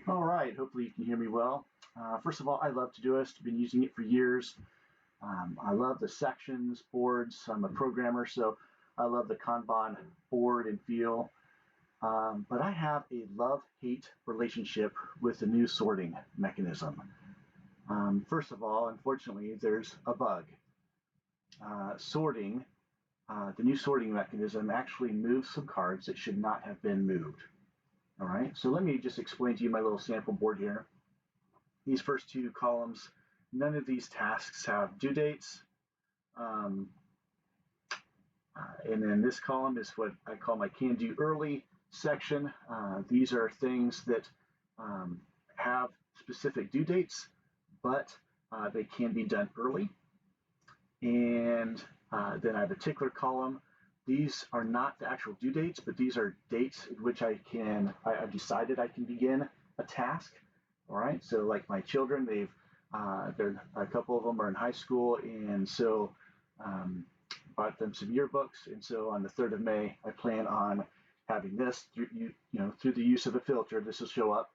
All right, hopefully you can hear me well. First of all, I love Todoist. I've been using it for years. I love the sections, boards. I'm a programmer, so I love the Kanban board and feel. But I have a love-hate relationship with the new sorting mechanism. First of all, unfortunately, there's a bug. Sorting, the new sorting mechanism actually moves some cards that should not have been moved. All right, so let me just explain to you my little sample board here. These first two columns, none of these tasks have due dates. Um, and then this column is what I call my can do early section. These are things that have specific due dates, but they can be done early. And then I have a tickler column. These are not the actual due dates, but these are dates in which I've decided I can begin a task. All right. So like my children, a couple of them are in high school, and so bought them some yearbooks. And so on the 3rd of May, I plan on having this through the use of a filter. This will show up,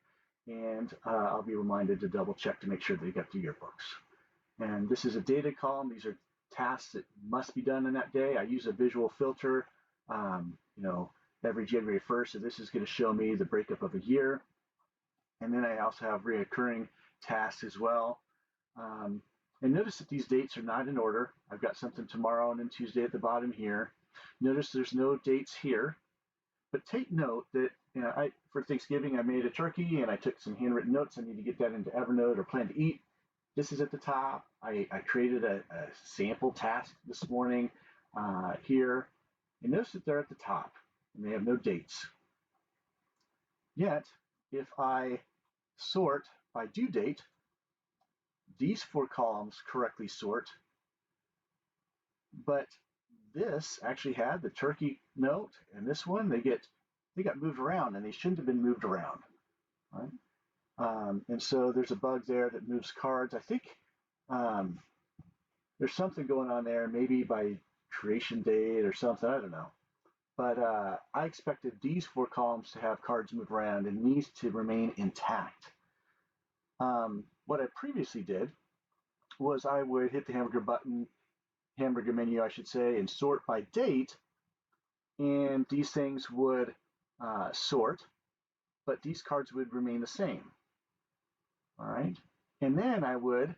and I'll be reminded to double check to make sure they got the yearbooks. And this is a data column. These are tasks that must be done in that day. I use a visual filter, every January 1st. So this is going to show me the breakup of a year. And then I also have reoccurring tasks as well. And notice that these dates are not in order. I've got something tomorrow and then Tuesday at the bottom here. Notice there's no dates here. But take note that for Thanksgiving, I made a turkey and I took some handwritten notes. I need to get that into Evernote or Plan to Eat. This is at the top. I created a sample task this morning here. And notice that they're at the top and they have no dates. Yet, if I sort by due date, these 4 columns correctly sort, but this actually had the turkey note, and this one they got moved around, and they shouldn't have been moved around. Right? And so there's a bug there that moves cards. I think there's something going on there, maybe by creation date or something. I don't know. But I expected these 4 columns to have cards move around and these to remain intact. What I previously did was I would hit the hamburger menu, I should say, and sort by date, and these things would sort, but these cards would remain the same. All right, and then I would,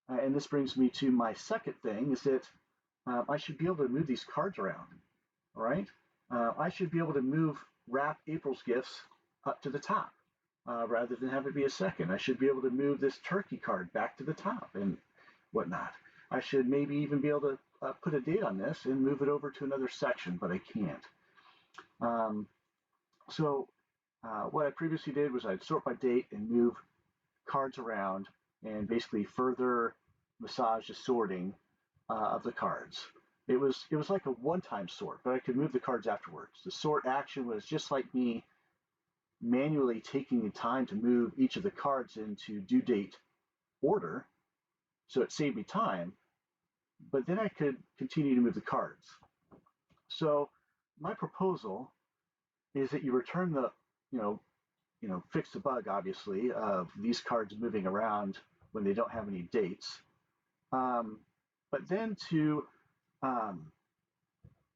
and this brings me to my second thing, is that I should be able to move these cards around. All right, I should be able to wrap April's gifts up to the top. Rather than have it be a second. I should be able to move this turkey card back to the top and whatnot. I should maybe even be able to put a date on this and move it over to another section, but I can't. So what I previously did was I'd sort by date and move cards around and basically further massage the sorting of the cards. It was like a one-time sort, but I could move the cards afterwards. The sort action was just like me manually taking the time to move each of the cards into due date order, so it saved me time, but then I could continue to move the cards. So my proposal is that you return fix the bug, obviously, of these cards moving around when they don't have any dates, but then to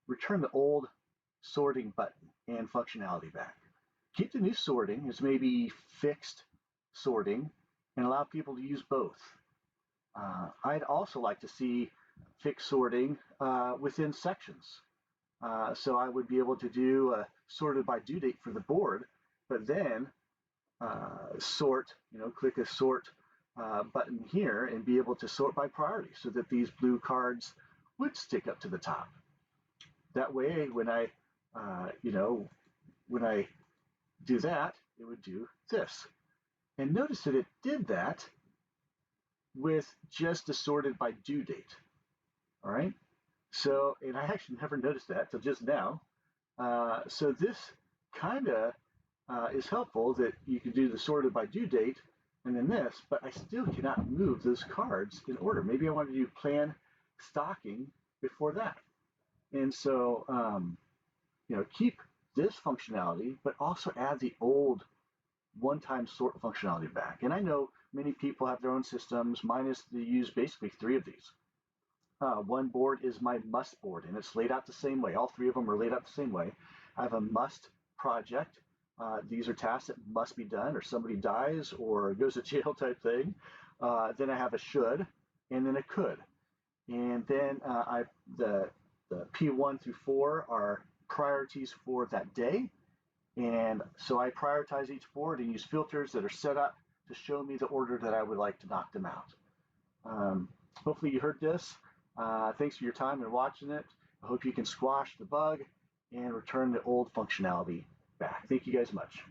return the old sorting button and functionality back. Keep the new sorting as maybe fixed sorting and allow people to use both. I'd also like to see fixed sorting within sections. So I would be able to do sorted by due date for the board, but then click a sort button here and be able to sort by priority so that these blue cards would stick up to the top. That way, when I do that, it would do this. And notice that it did that with just the sorted by due date. All right. So, and I actually never noticed that till just now. So this kind of is helpful that you can do the sorted by due date and then this, but I still cannot move those cards in order. Maybe I want to do plan stocking before that. And so, keep this functionality, but also add the old one-time sort functionality back. And I know many people have their own systems. Mine is to use basically three of these. One board is my must board, and it's laid out the same way. All three of them are laid out the same way. I have a must project. These are tasks that must be done, or somebody dies or goes to jail type thing. Then I have a should, and then a could. And then the P1 through 4 are priorities for that day. And so I prioritize each board and use filters that are set up to show me the order that I would like to knock them out. Hopefully you heard this. Thanks for your time and watching it. I hope you can squash the bug and return the old functionality back. Thank you guys much.